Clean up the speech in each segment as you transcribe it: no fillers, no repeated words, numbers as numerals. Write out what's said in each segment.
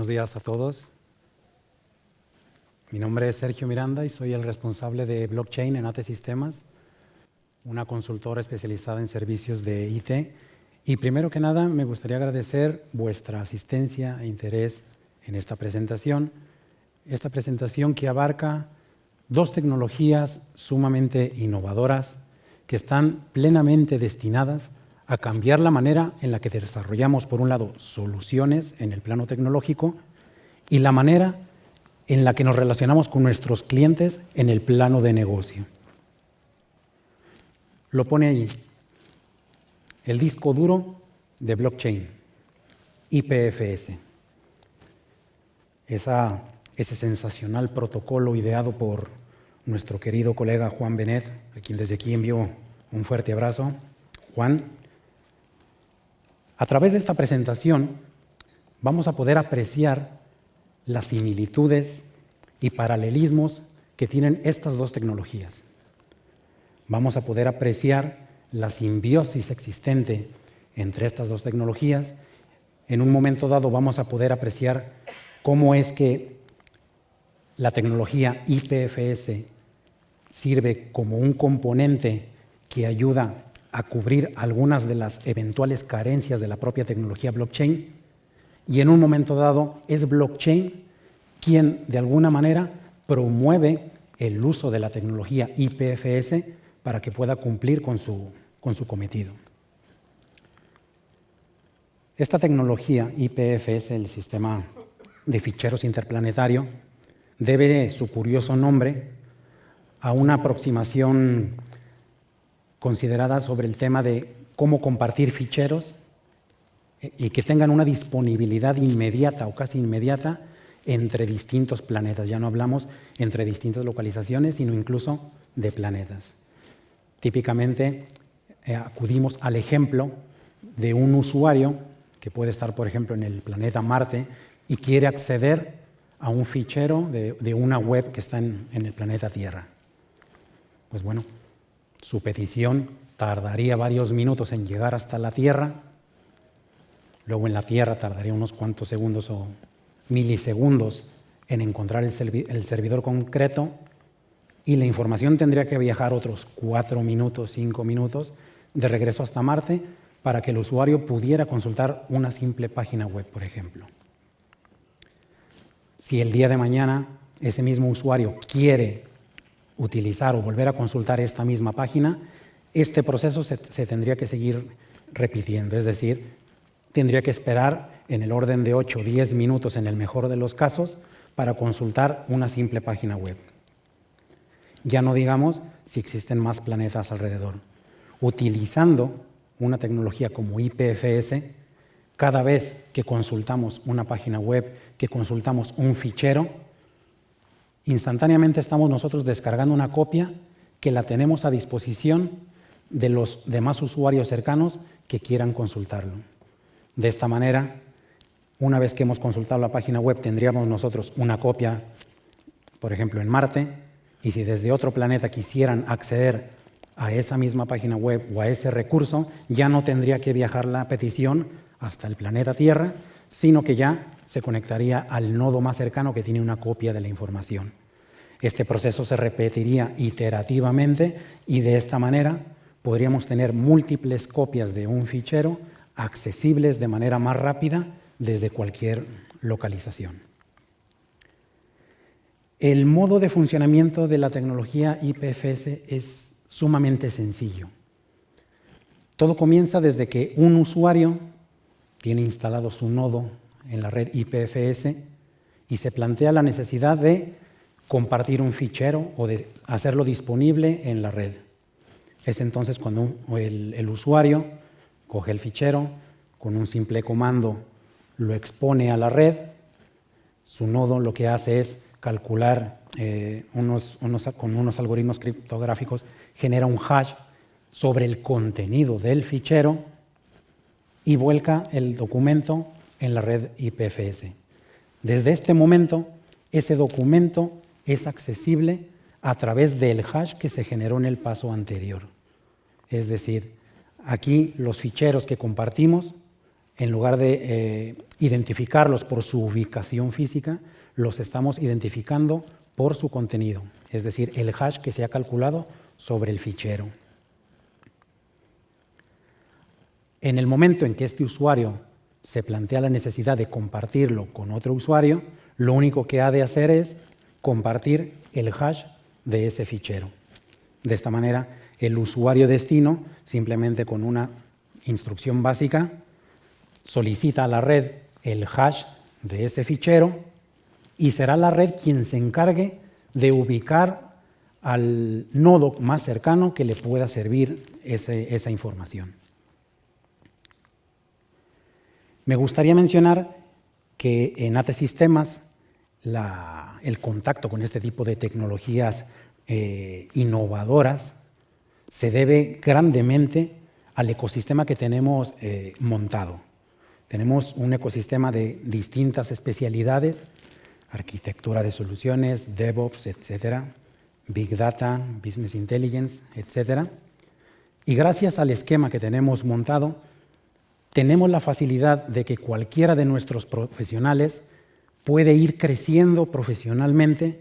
Buenos días a todos. Mi nombre es Sergio Miranda y soy el responsable de blockchain en AT Sistemas, una consultora especializada en servicios de IT. Y primero que nada, me gustaría agradecer vuestra asistencia e interés en esta presentación que abarca dos tecnologías sumamente innovadoras que están plenamente destinadas a cambiar la manera en la que desarrollamos, por un lado, soluciones en el plano tecnológico y la manera en la que nos relacionamos con nuestros clientes en el plano de negocio. Lo pone allí, el disco duro de blockchain, IPFS. Ese sensacional protocolo ideado por nuestro querido colega Juan Benet, a quien desde aquí envío un fuerte abrazo. Juan, a través de esta presentación vamos a poder apreciar las similitudes y paralelismos que tienen estas dos tecnologías. Vamos a poder apreciar la simbiosis existente entre estas dos tecnologías. En un momento dado vamos a poder apreciar cómo es que la tecnología IPFS sirve como un componente que ayuda a cubrir algunas de las eventuales carencias de la propia tecnología blockchain, y en un momento dado es blockchain quien de alguna manera promueve el uso de la tecnología IPFS para que pueda cumplir con su cometido. Esta tecnología IPFS, el sistema de ficheros interplanetario, debe su curioso nombre a una aproximación considerada sobre el tema de cómo compartir ficheros y que tengan una disponibilidad inmediata o casi inmediata entre distintos planetas. Ya no hablamos entre distintas localizaciones, sino incluso de planetas. Típicamente acudimos al ejemplo de un usuario que puede estar, por ejemplo, en el planeta Marte y quiere acceder a un fichero de una web que está en el planeta Tierra. Pues bueno, su petición tardaría varios minutos en llegar hasta la Tierra, luego en la Tierra tardaría unos cuantos segundos o milisegundos en encontrar el servidor concreto, y la información tendría que viajar otros 4 minutos, 5 minutos de regreso hasta Marte para que el usuario pudiera consultar una simple página web, por ejemplo. Si el día de mañana ese mismo usuario quiere utilizar o volver a consultar esta misma página, este proceso se tendría que seguir repitiendo, es decir, tendría que esperar en el orden de 8 o 10 minutos en el mejor de los casos para consultar una simple página web. Ya no digamos si existen más planetas alrededor. Utilizando una tecnología como IPFS, cada vez que consultamos una página web, que consultamos un fichero, instantáneamente estamos nosotros descargando una copia que la tenemos a disposición de los demás usuarios cercanos que quieran consultarlo. De esta manera, una vez que hemos consultado la página web, tendríamos nosotros una copia, por ejemplo, en Marte, y si desde otro planeta quisieran acceder a esa misma página web o a ese recurso, ya no tendría que viajar la petición hasta el planeta Tierra, sino que ya se conectaría al nodo más cercano que tiene una copia de la información. Este proceso se repetiría iterativamente y de esta manera podríamos tener múltiples copias de un fichero accesibles de manera más rápida desde cualquier localización. El modo de funcionamiento de la tecnología IPFS es sumamente sencillo. Todo comienza desde que un usuario tiene instalado su nodo en la red IPFS y se plantea la necesidad de compartir un fichero o de hacerlo disponible en la red. Es entonces cuando el usuario coge el fichero, con un simple comando lo expone a la red. Su nodo lo que hace es calcular con unos algoritmos criptográficos, genera un hash sobre el contenido del fichero y vuelca el documento en la red IPFS. Desde este momento, ese documento es accesible a través del hash que se generó en el paso anterior. Es decir, aquí los ficheros que compartimos en lugar de identificarlos por su ubicación física, los estamos identificando por su contenido, es decir, el hash que se ha calculado sobre el fichero. En el momento en que este usuario se plantea la necesidad de compartirlo con otro usuario, lo único que ha de hacer es compartir el hash de ese fichero. De esta manera, el usuario destino, simplemente con una instrucción básica, solicita a la red el hash de ese fichero y será la red quien se encargue de ubicar al nodo más cercano que le pueda servir esa información. Me gustaría mencionar que en AT Sistemas el contacto con este tipo de tecnologías innovadoras se debe grandemente al ecosistema que tenemos montado. Tenemos un ecosistema de distintas especialidades, arquitectura de soluciones, DevOps, etcétera, Big Data, Business Intelligence, etcétera. Y gracias al esquema que tenemos montado, tenemos la facilidad de que cualquiera de nuestros profesionales puede ir creciendo profesionalmente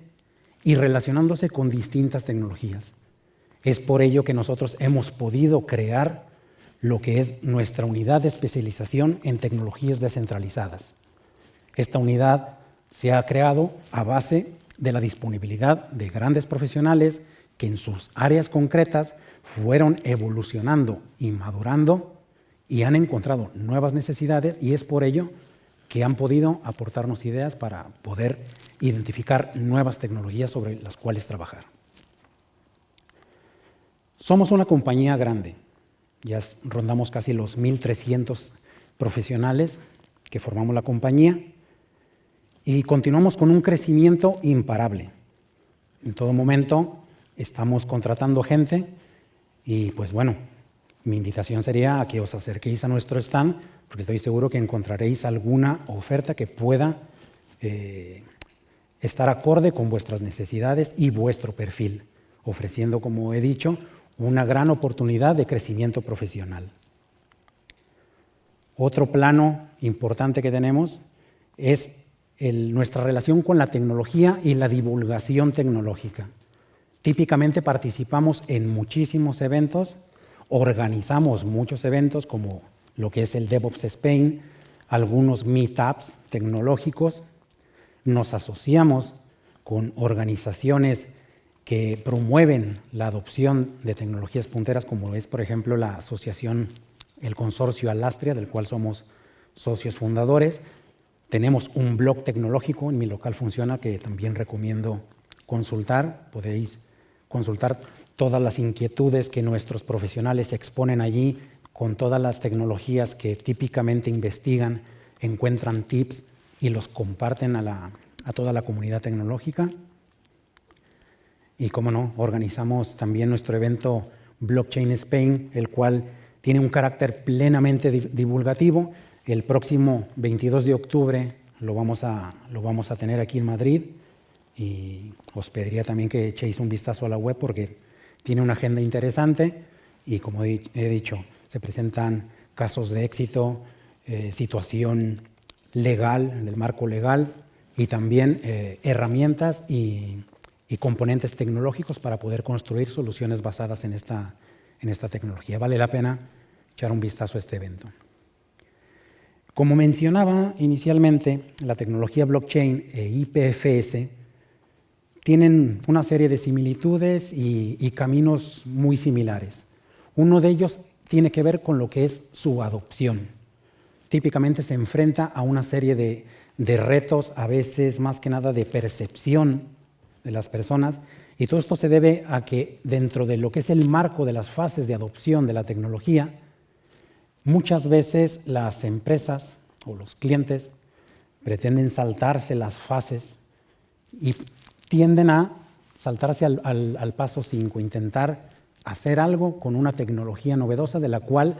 y relacionándose con distintas tecnologías. Es por ello que nosotros hemos podido crear lo que es nuestra unidad de especialización en tecnologías descentralizadas. Esta unidad se ha creado a base de la disponibilidad de grandes profesionales que en sus áreas concretas fueron evolucionando y madurando y han encontrado nuevas necesidades, y es por ello que han podido aportarnos ideas para poder identificar nuevas tecnologías sobre las cuales trabajar. Somos una compañía grande, ya rondamos casi los 1.300 profesionales que formamos la compañía y continuamos con un crecimiento imparable. En todo momento estamos contratando gente y pues bueno, mi invitación sería a que os acerquéis a nuestro stand, porque estoy seguro que encontraréis alguna oferta que pueda estar acorde con vuestras necesidades y vuestro perfil, ofreciendo, como he dicho, una gran oportunidad de crecimiento profesional. Otro plano importante que tenemos es nuestra relación con la tecnología y la divulgación tecnológica. Típicamente participamos en muchísimos eventos, organizamos muchos eventos como lo que es el DevOps Spain, algunos meetups tecnológicos, nos asociamos con organizaciones que promueven la adopción de tecnologías punteras, como es, por ejemplo, la asociación, el consorcio Alastria, del cual somos socios fundadores. Tenemos un blog tecnológico, en Mi Local Funciona, que también recomiendo consultar. Podéis consultar todas las inquietudes que nuestros profesionales exponen allí, con todas las tecnologías que típicamente investigan, encuentran tips y los comparten a toda la comunidad tecnológica. Y cómo no, organizamos también nuestro evento Blockchain Spain, el cual tiene un carácter plenamente divulgativo. El próximo 22 de octubre lo vamos a tener aquí en Madrid, y os pediría también que echéis un vistazo a la web porque tiene una agenda interesante y, como he dicho, se presentan casos de éxito, situación legal, del marco legal, y también herramientas y componentes tecnológicos para poder construir soluciones basadas en esta tecnología. Vale la pena echar un vistazo a este evento. Como mencionaba inicialmente, la tecnología blockchain e IPFS tienen una serie de similitudes y caminos muy similares. Uno de ellos tiene que ver con lo que es su adopción. Típicamente se enfrenta a una serie de retos, a veces más que nada de percepción de las personas, y todo esto se debe a que dentro de lo que es el marco de las fases de adopción de la tecnología, muchas veces las empresas o los clientes pretenden saltarse las fases y tienden a saltarse al paso 5, intentar hacer algo con una tecnología novedosa de la cual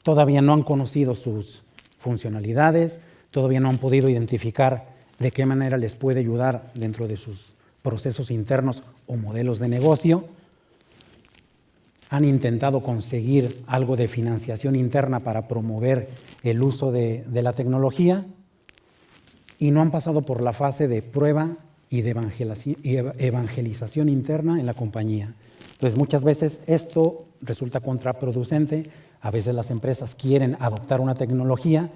todavía no han conocido sus funcionalidades, todavía no han podido identificar de qué manera les puede ayudar dentro de sus procesos internos o modelos de negocio, han intentado conseguir algo de financiación interna para promover el uso de la tecnología y no han pasado por la fase de prueba y de evangelización interna en la compañía. Entonces, muchas veces esto resulta contraproducente. A veces las empresas quieren adoptar una tecnología,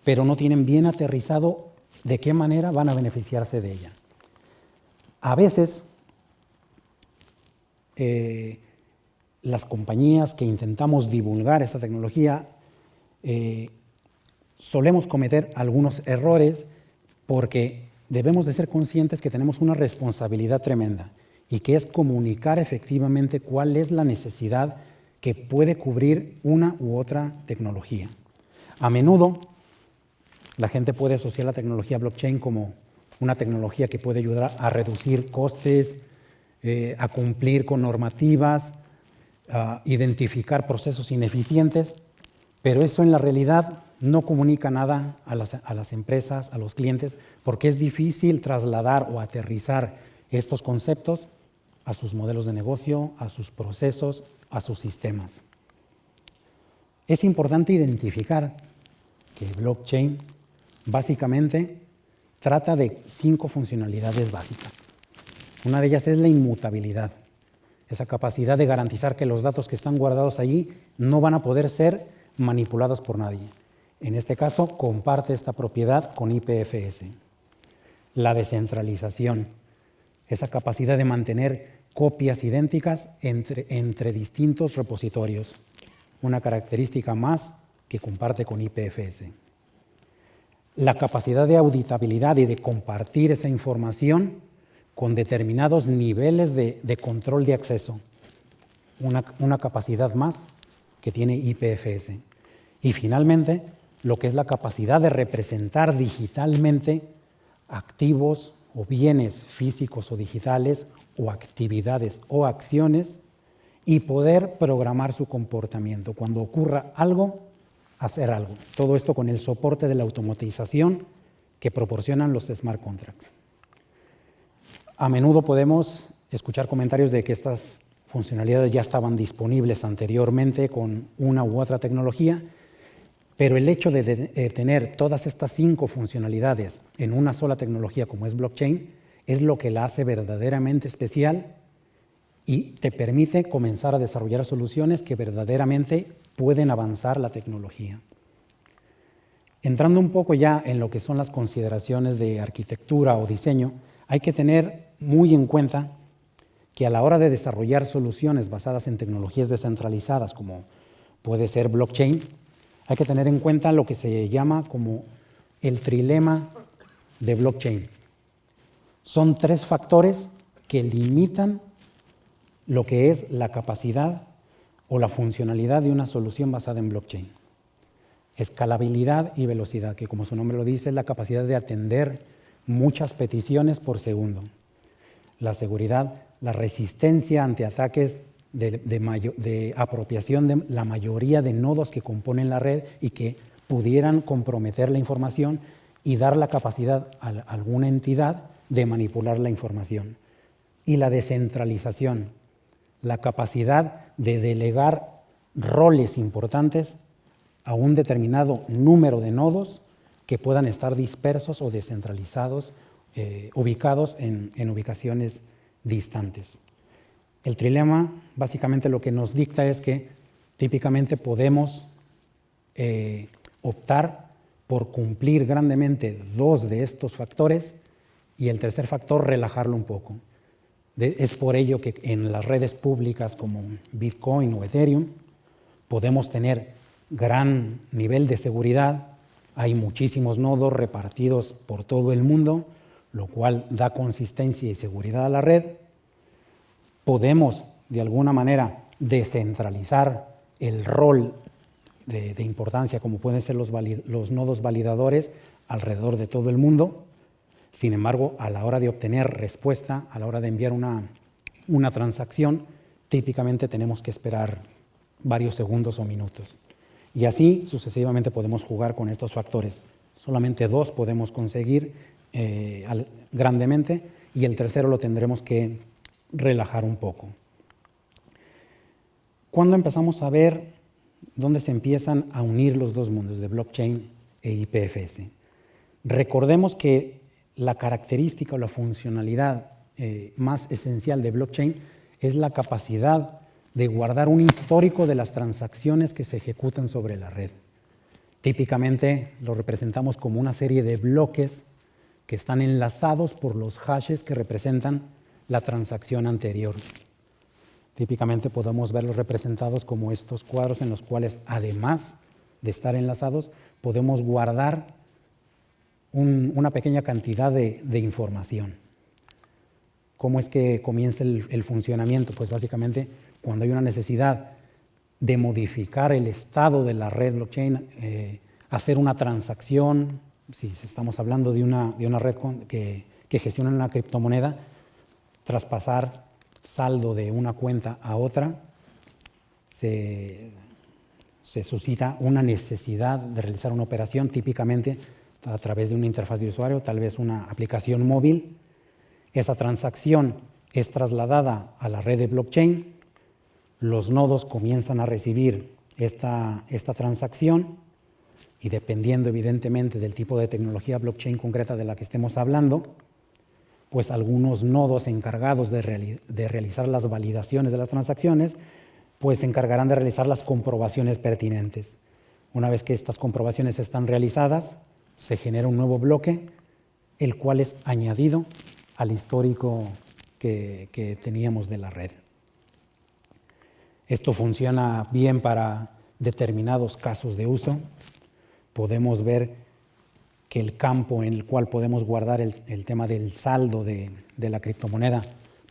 pero no tienen bien aterrizado de qué manera van a beneficiarse de ella. A veces, las compañías que intentamos divulgar esta tecnología solemos cometer algunos errores porque debemos de ser conscientes que tenemos una responsabilidad tremenda y que es comunicar efectivamente cuál es la necesidad que puede cubrir una u otra tecnología. A menudo, la gente puede asociar la tecnología blockchain como una tecnología que puede ayudar a reducir costes, a cumplir con normativas, a identificar procesos ineficientes, pero eso en la realidad no comunica nada a las empresas, a los clientes, porque es difícil trasladar o aterrizar estos conceptos a sus modelos de negocio, a sus procesos, a sus sistemas. Es importante identificar que blockchain básicamente trata de 5 funcionalidades básicas. Una de ellas es la inmutabilidad, esa capacidad de garantizar que los datos que están guardados allí no van a poder ser manipulados por nadie. En este caso, comparte esta propiedad con IPFS. La descentralización, esa capacidad de mantener copias idénticas entre distintos repositorios, una característica más que comparte con IPFS. La capacidad de auditabilidad y de compartir esa información con determinados niveles de control de acceso, una capacidad más que tiene IPFS. Y finalmente, lo que es la capacidad de representar digitalmente activos o bienes físicos o digitales o actividades o acciones y poder programar su comportamiento. Cuando ocurra algo, hacer algo. Todo esto con el soporte de la automatización que proporcionan los smart contracts. A menudo podemos escuchar comentarios de que estas funcionalidades ya estaban disponibles anteriormente con una u otra tecnología, pero el hecho de tener todas estas 5 funcionalidades en una sola tecnología como es blockchain es lo que la hace verdaderamente especial y te permite comenzar a desarrollar soluciones que verdaderamente pueden avanzar la tecnología. Entrando un poco ya en lo que son las consideraciones de arquitectura o diseño, hay que tener muy en cuenta que a la hora de desarrollar soluciones basadas en tecnologías descentralizadas, como puede ser blockchain, hay que tener en cuenta lo que se llama como el trilema de blockchain. Son 3 factores que limitan lo que es la capacidad o la funcionalidad de una solución basada en blockchain. Escalabilidad y velocidad, que como su nombre lo dice, es la capacidad de atender muchas peticiones por segundo. La seguridad, la resistencia ante ataques de apropiación de la mayoría de nodos que componen la red y que pudieran comprometer la información y dar la capacidad a alguna entidad de manipular la información. Y la descentralización, la capacidad de delegar roles importantes a un determinado número de nodos que puedan estar dispersos o descentralizados, ubicados en ubicaciones distantes. El trilema básicamente lo que nos dicta es que típicamente podemos optar por cumplir grandemente 2 de estos factores y el tercer factor relajarlo un poco. Es por ello que en las redes públicas como Bitcoin o Ethereum podemos tener gran nivel de seguridad. Hay muchísimos nodos repartidos por todo el mundo, lo cual da consistencia y seguridad a la red. Podemos, de alguna manera, descentralizar el rol de importancia, como pueden ser los nodos validadores alrededor de todo el mundo. Sin embargo, a la hora de obtener respuesta, a la hora de enviar una transacción, típicamente tenemos que esperar varios segundos o minutos. Y así sucesivamente podemos jugar con estos factores. Solamente 2 podemos conseguir grandemente y el tercero lo tendremos que relajar un poco. ¿Cuándo empezamos a ver dónde se empiezan a unir los dos mundos de blockchain e IPFS? Recordemos que la característica o la funcionalidad más esencial de blockchain es la capacidad de guardar un histórico de las transacciones que se ejecutan sobre la red. Típicamente lo representamos como una serie de bloques que están enlazados por los hashes que representan la transacción anterior. Típicamente podemos verlos representados como estos cuadros en los cuales, además de estar enlazados, podemos guardar una pequeña cantidad de información. ¿Cómo es que comienza el funcionamiento? Pues básicamente cuando hay una necesidad de modificar el estado de la red blockchain, hacer una transacción, si estamos hablando de una red que gestiona una criptomoneda, traspasar saldo de una cuenta a otra, se suscita una necesidad de realizar una operación, típicamente a través de una interfaz de usuario, tal vez una aplicación móvil. Esa transacción es trasladada a la red de blockchain, los nodos comienzan a recibir esta transacción y dependiendo evidentemente del tipo de tecnología blockchain concreta de la que estemos hablando, pues algunos nodos encargados de realizar las validaciones de las transacciones, pues se encargarán de realizar las comprobaciones pertinentes. Una vez que estas comprobaciones están realizadas, se genera un nuevo bloque, el cual es añadido al histórico que teníamos de la red. Esto funciona bien para determinados casos de uso. Podemos ver que el campo en el cual podemos guardar el tema del saldo de la criptomoneda,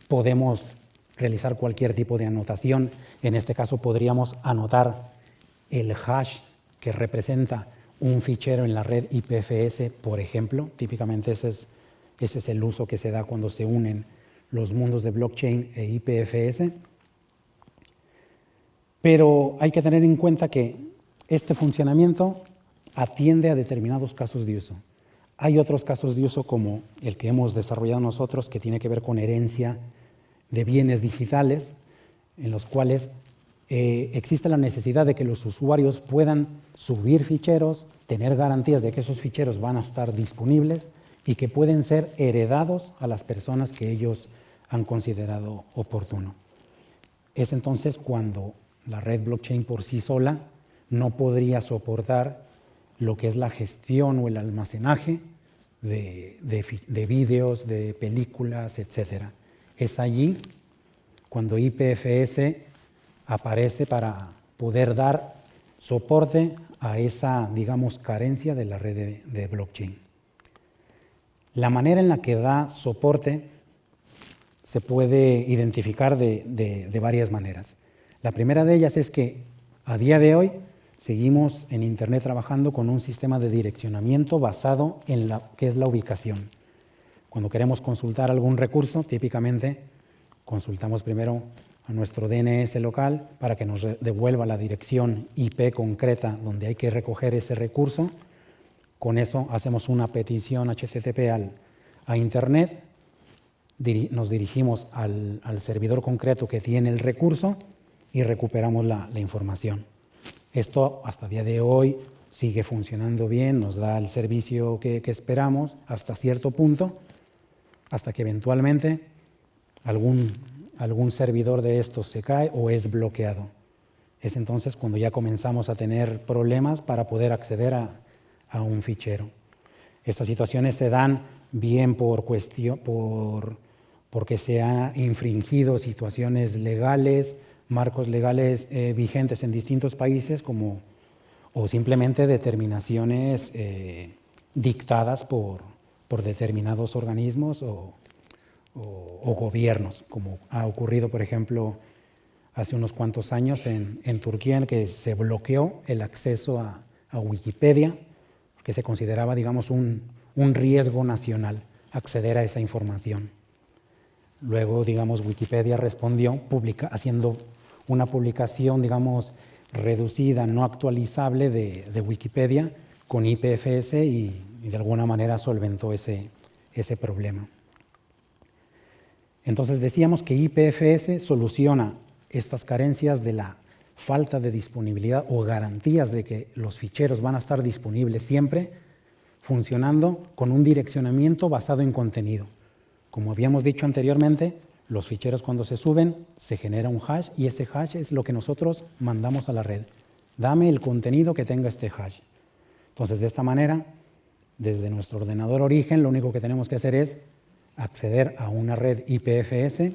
podemos realizar cualquier tipo de anotación. En este caso podríamos anotar el hash que representa un fichero en la red IPFS, por ejemplo. Típicamente ese es el uso que se da cuando se unen los mundos de blockchain e IPFS. Pero hay que tener en cuenta que este funcionamiento atiende a determinados casos de uso. Hay otros casos de uso como el que hemos desarrollado nosotros, que tiene que ver con herencia de bienes digitales, en los cuales existe la necesidad de que los usuarios puedan subir ficheros, tener garantías de que esos ficheros van a estar disponibles y que pueden ser heredados a las personas que ellos han considerado oportuno. Es entonces cuando la red blockchain por sí sola no podría soportar lo que es la gestión o el almacenaje de vídeos, de películas, etc. Es allí cuando IPFS aparece para poder dar soporte a esa, digamos, carencia de la red de blockchain. La manera en la que da soporte se puede identificar de varias maneras. La primera de ellas es que a día de hoy seguimos en Internet trabajando con un sistema de direccionamiento basado en que es la ubicación. Cuando queremos consultar algún recurso, típicamente consultamos primero a nuestro DNS local para que nos devuelva la dirección IP concreta donde hay que recoger ese recurso. Con eso hacemos una petición HTTP a Internet, nos dirigimos al servidor concreto que tiene el recurso y recuperamos la información. Esto hasta el día de hoy sigue funcionando bien, nos da el servicio que esperamos hasta cierto punto, hasta que eventualmente algún servidor de estos se cae o es bloqueado. Es entonces cuando ya comenzamos a tener problemas para poder acceder a un fichero. Estas situaciones se dan bien porque se han infringido situaciones legales, marcos legales vigentes en distintos países o simplemente determinaciones dictadas por determinados organismos o gobiernos, como ha ocurrido, por ejemplo, hace unos cuantos años en Turquía, en que se bloqueó el acceso a Wikipedia, porque se consideraba, digamos, un riesgo nacional acceder a esa información. Luego, digamos, Wikipedia respondió haciendo una publicación, digamos, reducida, no actualizable de Wikipedia con IPFS y de alguna manera solventó ese problema. Entonces decíamos que IPFS soluciona estas carencias de la falta de disponibilidad o garantías de que los ficheros van a estar disponibles siempre, funcionando con un direccionamiento basado en contenido. Como habíamos dicho anteriormente, los ficheros cuando se suben se genera un hash y ese hash es lo que nosotros mandamos a la red. Dame el contenido que tenga este hash. Entonces, de esta manera, desde nuestro ordenador origen, lo único que tenemos que hacer es acceder a una red IPFS.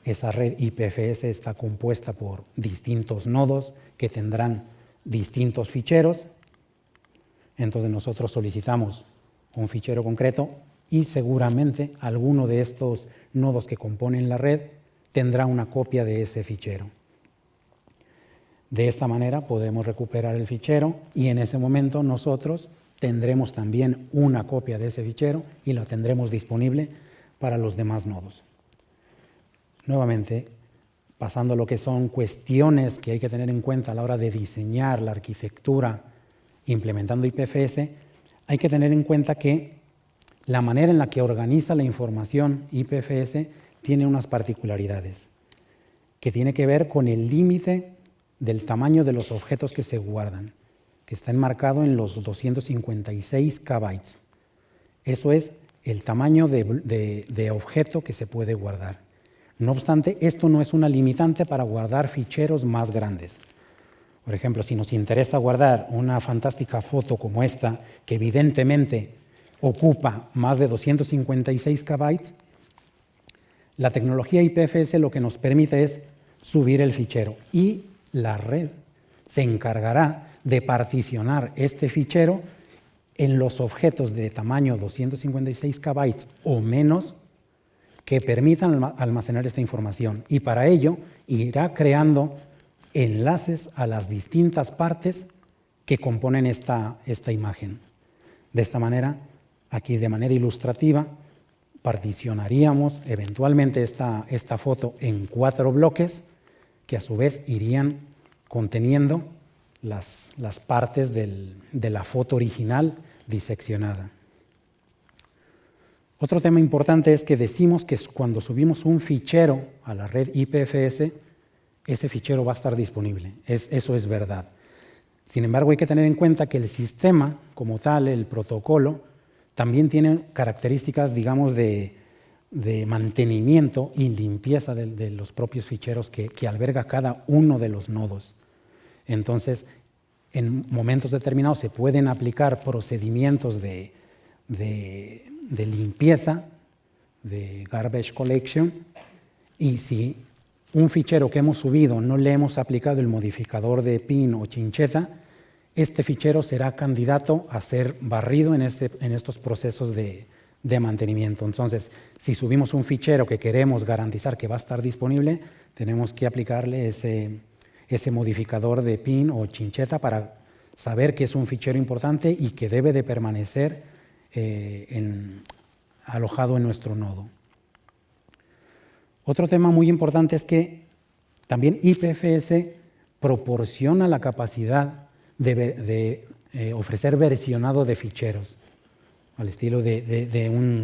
Esa red IPFS está compuesta por distintos nodos que tendrán distintos ficheros. Entonces nosotros solicitamos un fichero concreto y seguramente alguno de estos nodos que componen la red tendrá una copia de ese fichero. De esta manera podemos recuperar el fichero y en ese momento nosotros tendremos también una copia de ese fichero y la tendremos disponible para los demás nodos. Nuevamente, pasando a lo que son cuestiones que hay que tener en cuenta a la hora de diseñar la arquitectura implementando IPFS, hay que tener en cuenta que la manera en la que organiza la información IPFS tiene unas particularidades, que tiene que ver con el límite del tamaño de los objetos que se guardan, que está enmarcado en los 256 KB. Eso es el tamaño de objeto que se puede guardar. No obstante, esto no es una limitante para guardar ficheros más grandes. Por ejemplo, si nos interesa guardar una fantástica foto como esta, que evidentemente ocupa más de 256 KB, la tecnología IPFS lo que nos permite es subir el fichero y la red se encargará de particionar este fichero en los objetos de tamaño 256 KB o menos que permitan almacenar esta información y para ello irá creando enlaces a las distintas partes que componen esta imagen. De esta manera, aquí de manera ilustrativa, particionaríamos eventualmente esta foto en 4 bloques que a su vez irían conteniendo las partes de la foto original diseccionada. Otro tema importante es que decimos que cuando subimos un fichero a la red IPFS, ese fichero va a estar disponible. Eso es verdad. Sin embargo, hay que tener en cuenta que el sistema como tal, el protocolo, también tiene características, digamos, de mantenimiento y limpieza de los propios ficheros que alberga cada uno de los nodos. Entonces, en momentos determinados se pueden aplicar procedimientos de limpieza, de garbage collection, y si un fichero que hemos subido no le hemos aplicado el modificador de pin o chincheta, este fichero será candidato a ser barrido en estos procesos de mantenimiento. Entonces, si subimos un fichero que queremos garantizar que va a estar disponible, tenemos que aplicarle ese modificador de pin o chincheta para saber que es un fichero importante y que debe de permanecer alojado en nuestro nodo. Otro tema muy importante es que también IPFS proporciona la capacidad de ofrecer versionado de ficheros, al estilo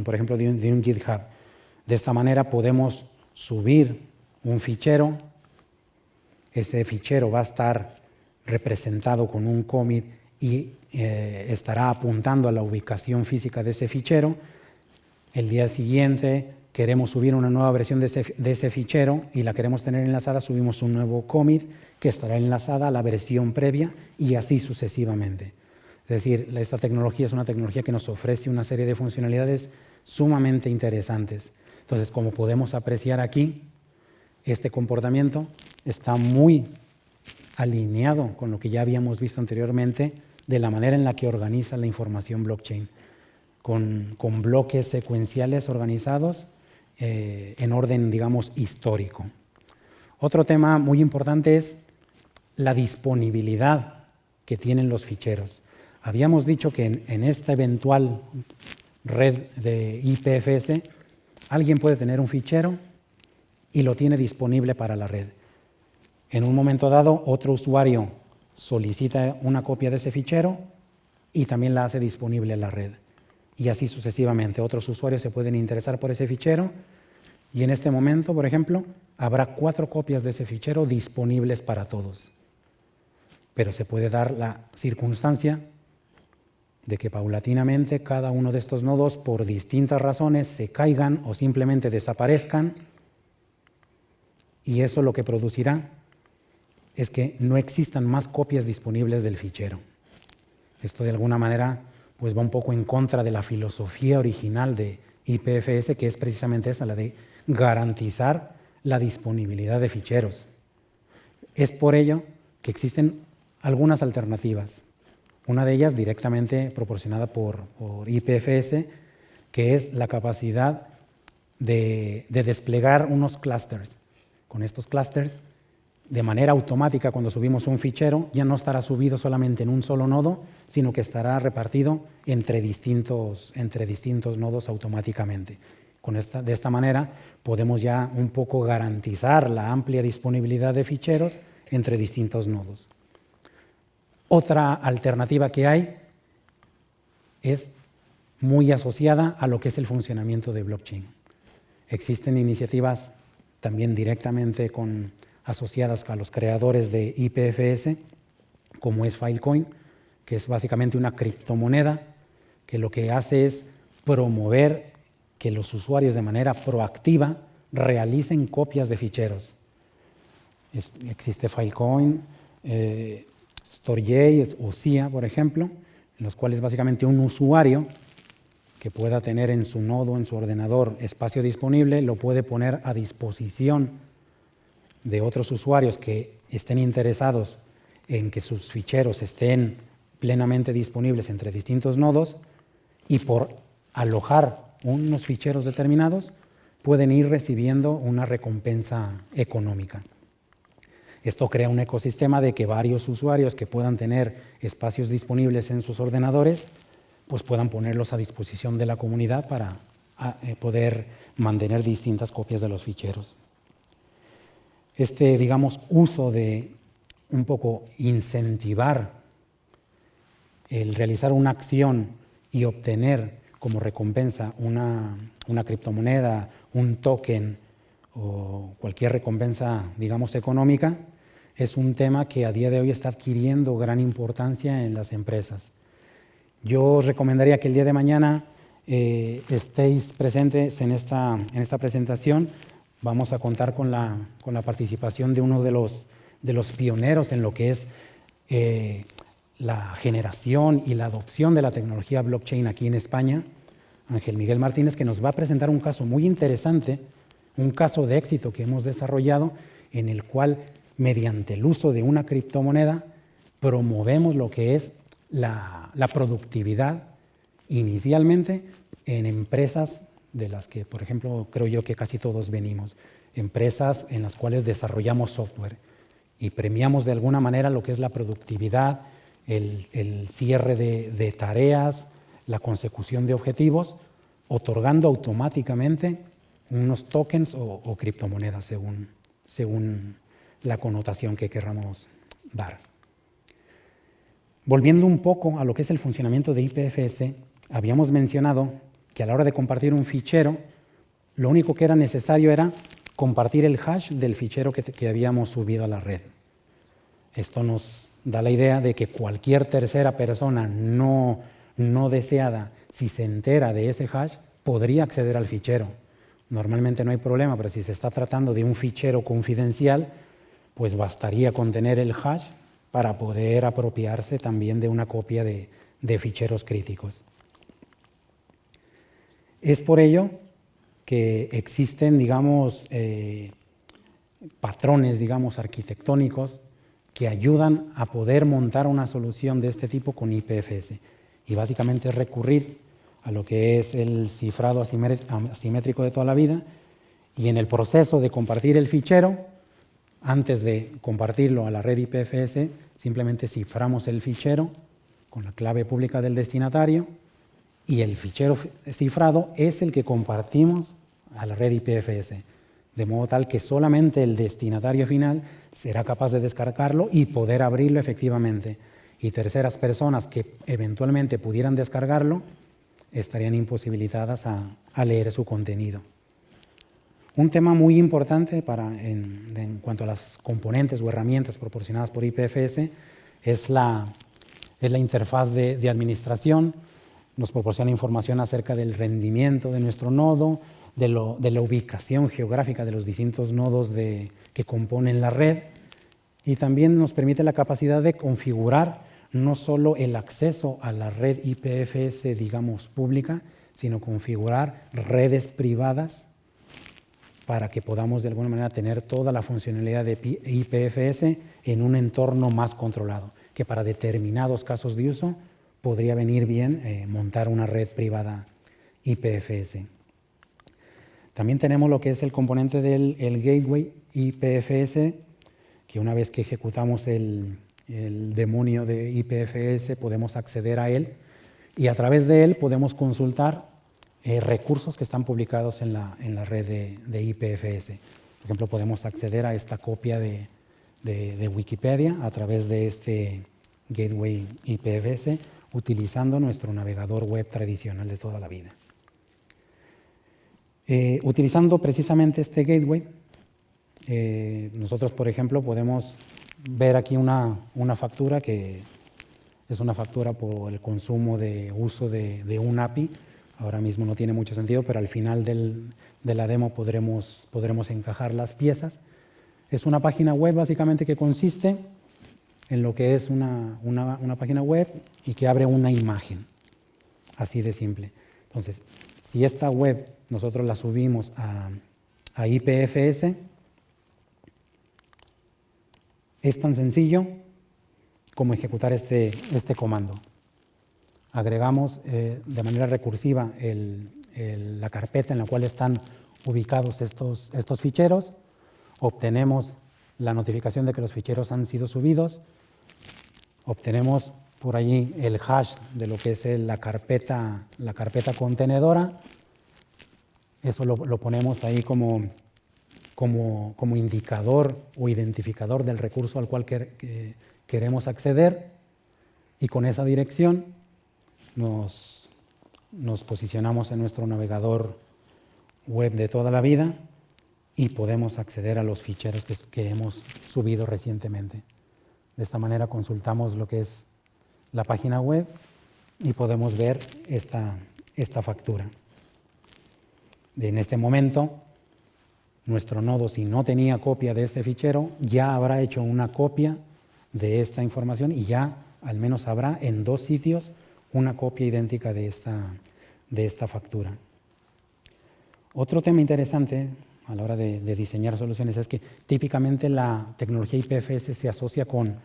por ejemplo, de un GitHub. De esta manera podemos subir un fichero, ese fichero va a estar representado con un commit y estará apuntando a la ubicación física de ese fichero. El día siguiente queremos subir una nueva versión de ese fichero y la queremos tener enlazada, subimos un nuevo commit que estará enlazada a la versión previa y así sucesivamente. Es decir, esta tecnología es una tecnología que nos ofrece una serie de funcionalidades sumamente interesantes. Entonces, como podemos apreciar aquí, este comportamiento está muy alineado con lo que ya habíamos visto anteriormente de la manera en la que organiza la información blockchain, con bloques secuenciales organizados en orden, digamos, histórico. Otro tema muy importante es la disponibilidad que tienen los ficheros. Habíamos dicho que en esta eventual red de IPFS, alguien puede tener un fichero y lo tiene disponible para la red. En un momento dado, otro usuario solicita una copia de ese fichero y también la hace disponible en la red. Y así sucesivamente. Otros usuarios se pueden interesar por ese fichero Y en este momento, por ejemplo, habrá 4 copias de ese fichero disponibles para todos. Pero se puede dar la circunstancia de que paulatinamente cada uno de estos nodos, por distintas razones, se caigan o simplemente desaparezcan, y eso lo que producirá es que no existan más copias disponibles del fichero. Esto de alguna manera pues va un poco en contra de la filosofía original de IPFS, que es precisamente esa, la de garantizar la disponibilidad de ficheros. Es por ello que existen algunas alternativas. Una de ellas directamente proporcionada por IPFS, que es la capacidad de desplegar unos clústeres. Con estos clústeres, de manera automática, cuando subimos un fichero, ya no estará subido solamente en un solo nodo, sino que estará repartido entre distintos nodos automáticamente. De esta manera podemos ya un poco garantizar la amplia disponibilidad de ficheros entre distintos nodos. Otra alternativa que hay es muy asociada a lo que es el funcionamiento de blockchain. Existen iniciativas también directamente asociadas a los creadores de IPFS, como es Filecoin, que es básicamente una criptomoneda que lo que hace es promover que los usuarios de manera proactiva realicen copias de ficheros. Existe Filecoin, Storj o SIA, por ejemplo, en los cuales básicamente un usuario que pueda tener en su nodo, en su ordenador, espacio disponible, lo puede poner a disposición de otros usuarios que estén interesados en que sus ficheros estén plenamente disponibles entre distintos nodos, y por alojar unos ficheros determinados pueden ir recibiendo una recompensa económica. Esto crea un ecosistema de que varios usuarios que puedan tener espacios disponibles en sus ordenadores pues puedan ponerlos a disposición de la comunidad para poder mantener distintas copias de los ficheros. Digamos, uso de un poco incentivar el realizar una acción y obtener como recompensa una criptomoneda, un token o cualquier recompensa, digamos, económica, es un tema que a día de hoy está adquiriendo gran importancia en las empresas. Yo os recomendaría que el día de mañana estéis presentes en esta presentación. Vamos a contar con la participación de uno de los pioneros en lo que es la generación y la adopción de la tecnología blockchain aquí en España, Ángel Miguel Martínez, que nos va a presentar un caso muy interesante, un caso de éxito que hemos desarrollado en el cual, mediante el uso de una criptomoneda, promovemos lo que es la productividad inicialmente en empresas de las que, por ejemplo, creo yo que casi todos venimos, empresas en las cuales desarrollamos software y premiamos de alguna manera lo que es la productividad, el cierre de tareas, la consecución de objetivos, otorgando automáticamente unos tokens o criptomonedas según la connotación que querramos dar. Volviendo un poco a lo que es el funcionamiento de IPFS, habíamos mencionado que a la hora de compartir un fichero, lo único que era necesario era compartir el hash del fichero que habíamos subido a la red. Esto nos da la idea de que cualquier tercera persona no deseada, si se entera de ese hash, podría acceder al fichero. Normalmente no hay problema, pero si se está tratando de un fichero confidencial, pues bastaría con tener el hash para poder apropiarse también de una copia de ficheros críticos. Es por ello que existen, digamos, patrones, digamos, arquitectónicos que ayudan a poder montar una solución de este tipo con IPFS. Y básicamente es recurrir a lo que es el cifrado asimétrico de toda la vida, y en el proceso de compartir el fichero, antes de compartirlo a la red IPFS, simplemente ciframos el fichero con la clave pública del destinatario, y el fichero cifrado es el que compartimos a la red IPFS, de modo tal que solamente el destinatario final será capaz de descargarlo y poder abrirlo efectivamente, y terceras personas que eventualmente pudieran descargarlo estarían imposibilitadas a leer su contenido. Un tema muy importante en cuanto a las componentes o herramientas proporcionadas por IPFS es la interfaz de administración. Nos proporciona información acerca del rendimiento de nuestro nodo, de la ubicación geográfica de los distintos nodos que componen la red, y también nos permite la capacidad de configurar no solo el acceso a la red IPFS, digamos, pública, sino configurar redes privadas para que podamos de alguna manera tener toda la funcionalidad de IPFS en un entorno más controlado, que para determinados casos de uso podría venir bien montar una red privada IPFS. También tenemos lo que es el componente del gateway IPFS, que una vez que ejecutamos el demonio de IPFS podemos acceder a él, y a través de él podemos consultar recursos que están publicados en la red de IPFS. Por ejemplo, podemos acceder a esta copia de Wikipedia a través de este gateway IPFS utilizando nuestro navegador web tradicional de toda la vida. Utilizando precisamente este gateway, nosotros, por ejemplo, podemos ver aquí una factura que es una factura por el consumo de uso de un API. Ahora mismo no tiene mucho sentido, pero al final de la demo podremos encajar las piezas. Es una página web básicamente que consiste en lo que es una página web y que abre una imagen, así de simple. Entonces, si esta web nosotros la subimos a IPFS, es tan sencillo como ejecutar este comando. Agregamos de manera recursiva la carpeta en la cual están ubicados estos ficheros, obtenemos la notificación de que los ficheros han sido subidos, obtenemos por allí el hash de lo que es la carpeta contenedora. Eso lo ponemos ahí como indicador o identificador del recurso al cual queremos acceder, y con esa dirección nos posicionamos en nuestro navegador web de toda la vida y podemos acceder a los ficheros que hemos subido recientemente. De esta manera consultamos lo que es la página web y podemos ver esta factura. En este momento, nuestro nodo, si no tenía copia de ese fichero, ya habrá hecho una copia de esta información y ya al menos habrá en 2 sitios una copia idéntica de esta factura. Otro tema interesante a la hora de diseñar soluciones es que típicamente la tecnología IPFS se asocia con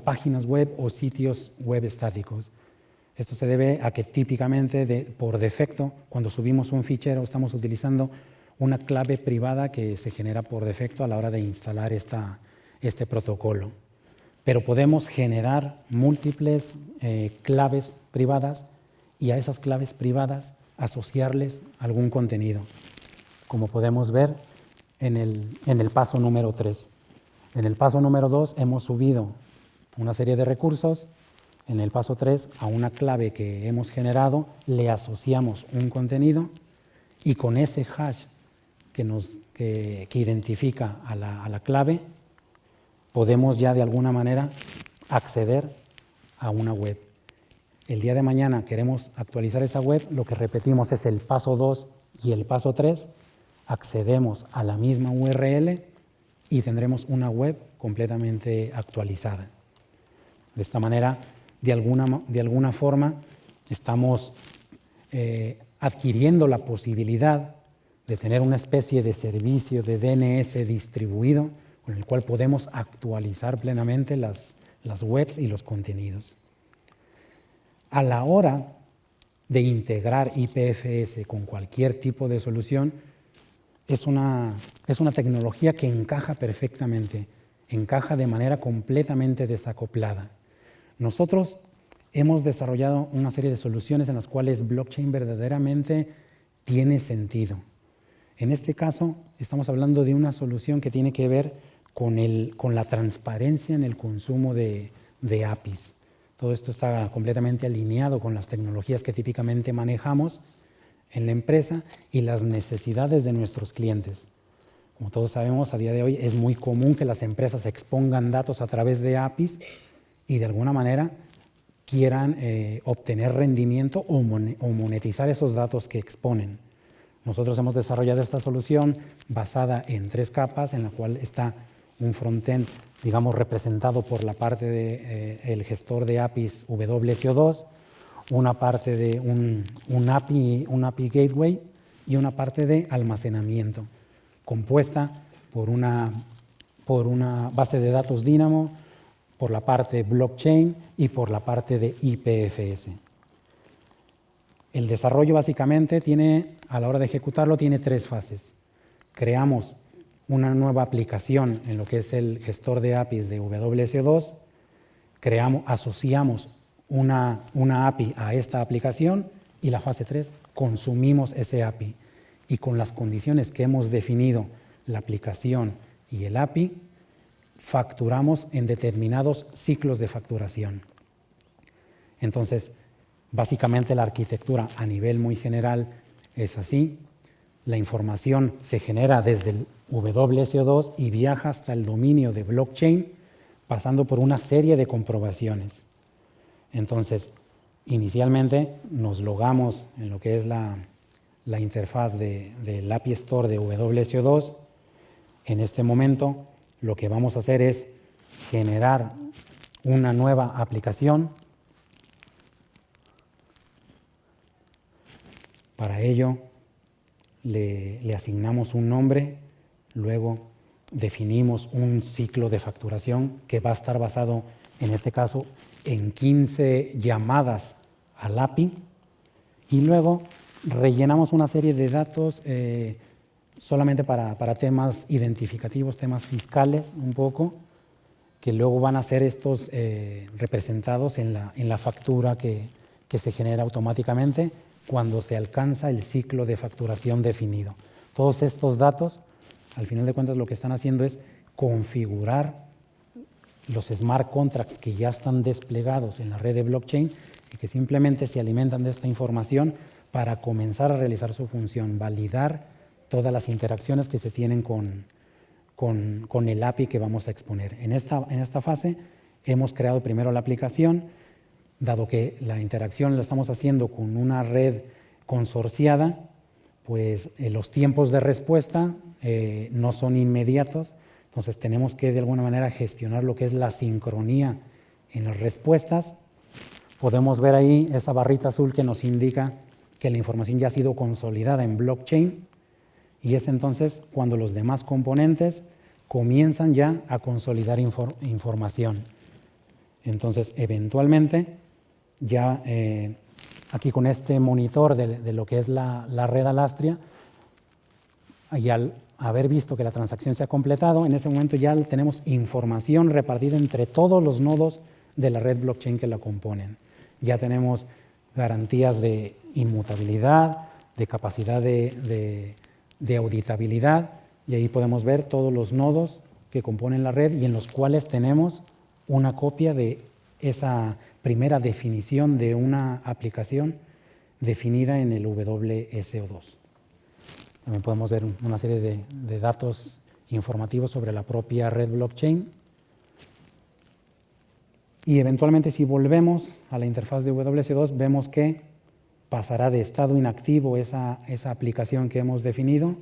páginas web o sitios web estáticos. Esto se debe a que típicamente por defecto, cuando subimos un fichero, estamos utilizando una clave privada que se genera por defecto a la hora de instalar este protocolo. Pero podemos generar múltiples claves privadas y a esas claves privadas asociarles algún contenido, como podemos ver en el paso número 3. En el paso número 2 hemos subido una serie de recursos. En el paso 3, a una clave que hemos generado le asociamos un contenido, y con ese hash que identifica a la clave podemos ya de alguna manera acceder a una web. El día de mañana queremos actualizar esa web, lo que repetimos es el paso 2 y el paso 3, accedemos a la misma URL y tendremos una web completamente actualizada. De esta manera, de alguna forma, estamos adquiriendo la posibilidad de tener una especie de servicio de DNS distribuido con el cual podemos actualizar plenamente las webs y los contenidos. A la hora de integrar IPFS con cualquier tipo de solución, es una tecnología que encaja perfectamente, encaja de manera completamente desacoplada. Nosotros hemos desarrollado una serie de soluciones en las cuales blockchain verdaderamente tiene sentido. En este caso, estamos hablando de una solución que tiene que ver con la transparencia en el consumo de APIs. Todo esto está completamente alineado con las tecnologías que típicamente manejamos en la empresa y las necesidades de nuestros clientes. Como todos sabemos, a día de hoy es muy común que las empresas expongan datos a través de APIs y de alguna manera quieran obtener rendimiento o monetizar esos datos que exponen. Nosotros hemos desarrollado esta solución basada en 3 capas, en la cual está un frontend, digamos, representado por la parte del gestor de APIs WSO2, una parte de un API Gateway y una parte de almacenamiento, compuesta por una base de datos Dynamo, por la parte blockchain y por la parte de IPFS. El desarrollo básicamente a la hora de ejecutarlo, tiene 3 fases. Creamos una nueva aplicación en lo que es el gestor de APIs de WSO2, asociamos una API a esta aplicación y la fase 3, consumimos ese API. Y con las condiciones que hemos definido, la aplicación y el API, facturamos en determinados ciclos de facturación. Entonces, básicamente la arquitectura a nivel muy general es así. La información se genera desde el WSO2 y viaja hasta el dominio de blockchain, pasando por una serie de comprobaciones. Entonces, inicialmente nos logamos en lo que es la interfaz del API Store de WSO2. En este momento, lo que vamos a hacer es generar una nueva aplicación. Para ello, le asignamos un nombre, luego definimos un ciclo de facturación que va a estar basado, en este caso, en 15 llamadas al API, y luego rellenamos una serie de datos solamente para temas identificativos, temas fiscales un poco, que luego van a ser estos representados en la factura que se genera automáticamente cuando se alcanza el ciclo de facturación definido. Todos estos datos, al final de cuentas, lo que están haciendo es configurar los smart contracts que ya están desplegados en la red de blockchain y que simplemente se alimentan de esta información para comenzar a realizar su función, validar todas las interacciones que se tienen con el API que vamos a exponer. En esta fase hemos creado primero la aplicación. Dado que la interacción la estamos haciendo con una red consorciada, pues los tiempos de respuesta no son inmediatos, entonces tenemos que de alguna manera gestionar lo que es la sincronía en las respuestas. Podemos ver ahí esa barrita azul que nos indica que la información ya ha sido consolidada en blockchain, y es entonces cuando los demás componentes comienzan ya a consolidar información. Entonces, eventualmente, ya aquí con este monitor de lo que es la red Alastria, y al haber visto que la transacción se ha completado, en ese momento ya tenemos información repartida entre todos los nodos de la red blockchain que la componen. Ya tenemos garantías de inmutabilidad, de capacidad de auditabilidad, y ahí podemos ver todos los nodos que componen la red y en los cuales tenemos una copia de esa primera definición de una aplicación definida en el WSO2. También podemos ver una serie de datos informativos sobre la propia red blockchain. Y eventualmente, si volvemos a la interfaz de WSO2, vemos que pasará de estado inactivo esa aplicación que hemos definido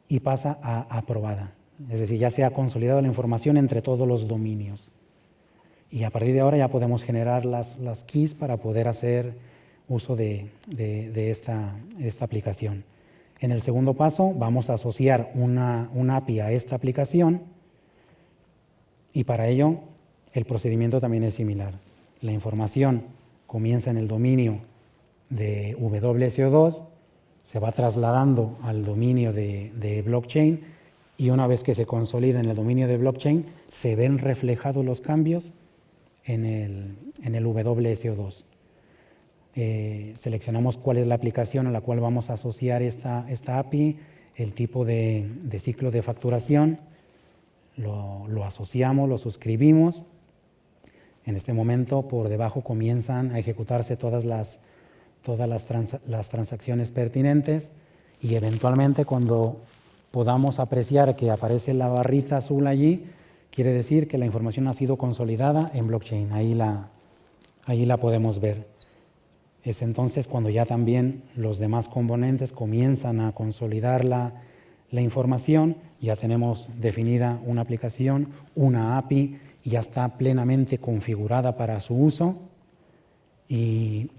y pasa a aprobada. Es decir, ya se ha consolidado la información entre todos los dominios. Y a partir de ahora ya podemos generar las keys para poder hacer uso de esta aplicación. En el segundo paso vamos a asociar una API a esta aplicación, y para ello el procedimiento también es similar. La información comienza en el dominio de WSO2, se va trasladando al dominio de blockchain, y una vez que se consolida en el dominio de blockchain, se ven reflejados los cambios en el WSO2. Seleccionamos cuál es la aplicación a la cual vamos a asociar esta API, el tipo de ciclo de facturación, lo asociamos, lo suscribimos. En este momento, por debajo comienzan a ejecutarse todas todas las transacciones pertinentes y eventualmente cuando podamos apreciar que aparece la barrita azul allí, quiere decir que la información ha sido consolidada en blockchain. Ahí la podemos ver. Es entonces cuando ya también los demás componentes comienzan a consolidar la información, ya tenemos definida una aplicación, una API, ya está plenamente configurada para su uso y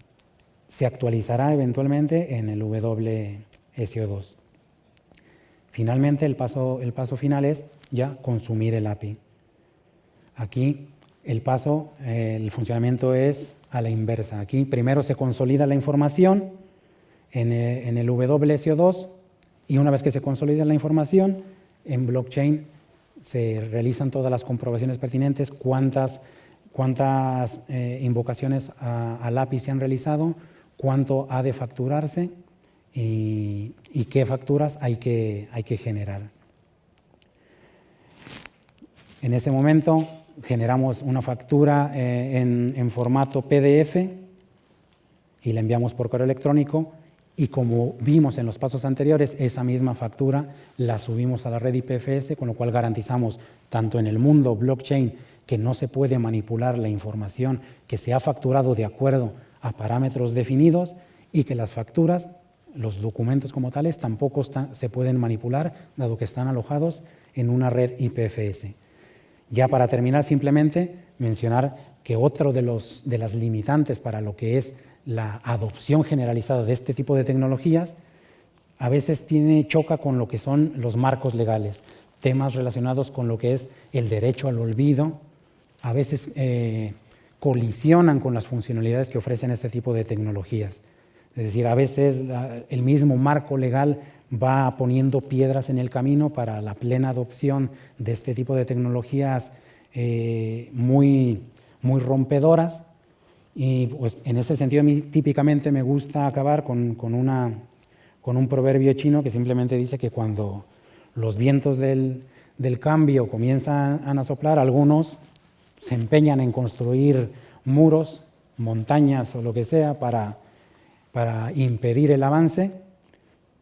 se actualizará eventualmente en el WSO2. Finalmente, el paso final es ya consumir el API. Aquí el funcionamiento es a la inversa. Aquí primero se consolida la información en el WSO2 y una vez que se consolida la información, en blockchain se realizan todas las comprobaciones pertinentes, cuántas invocaciones al API se han realizado, cuánto ha de facturarse y qué facturas hay que generar. En ese momento generamos una factura en formato PDF y la enviamos por correo electrónico y como vimos en los pasos anteriores, esa misma factura la subimos a la red IPFS, con lo cual garantizamos tanto en el mundo blockchain que no se puede manipular la información que se ha facturado de acuerdo a parámetros definidos y que las facturas, los documentos como tales, tampoco se pueden manipular, dado que están alojados en una red IPFS. Ya para terminar, simplemente mencionar que otro de las limitantes para lo que es la adopción generalizada de este tipo de tecnologías a veces choca con lo que son los marcos legales, temas relacionados con lo que es el derecho al olvido, a veces colisionan con las funcionalidades que ofrecen este tipo de tecnologías. Es decir, a veces el mismo marco legal va poniendo piedras en el camino para la plena adopción de este tipo de tecnologías muy rompedoras. Y pues, en ese sentido, a mí típicamente me gusta acabar con un proverbio chino que simplemente dice que cuando los vientos del cambio comienzan a soplar, algunos se empeñan en construir muros, montañas o lo que sea para impedir el avance,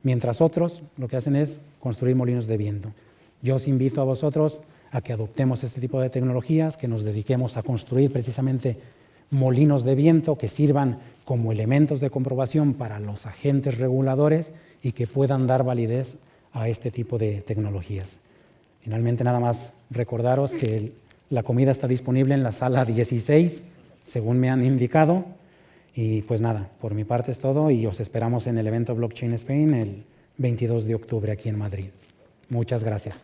mientras otros lo que hacen es construir molinos de viento. Yo os invito a vosotros a que adoptemos este tipo de tecnologías, que nos dediquemos a construir precisamente molinos de viento que sirvan como elementos de comprobación para los agentes reguladores y que puedan dar validez a este tipo de tecnologías. Finalmente, nada más recordaros que la comida está disponible en la sala 16, según me han indicado. Y pues nada, por mi parte es todo y os esperamos en el evento Blockchain Spain el 22 de octubre aquí en Madrid. Muchas gracias.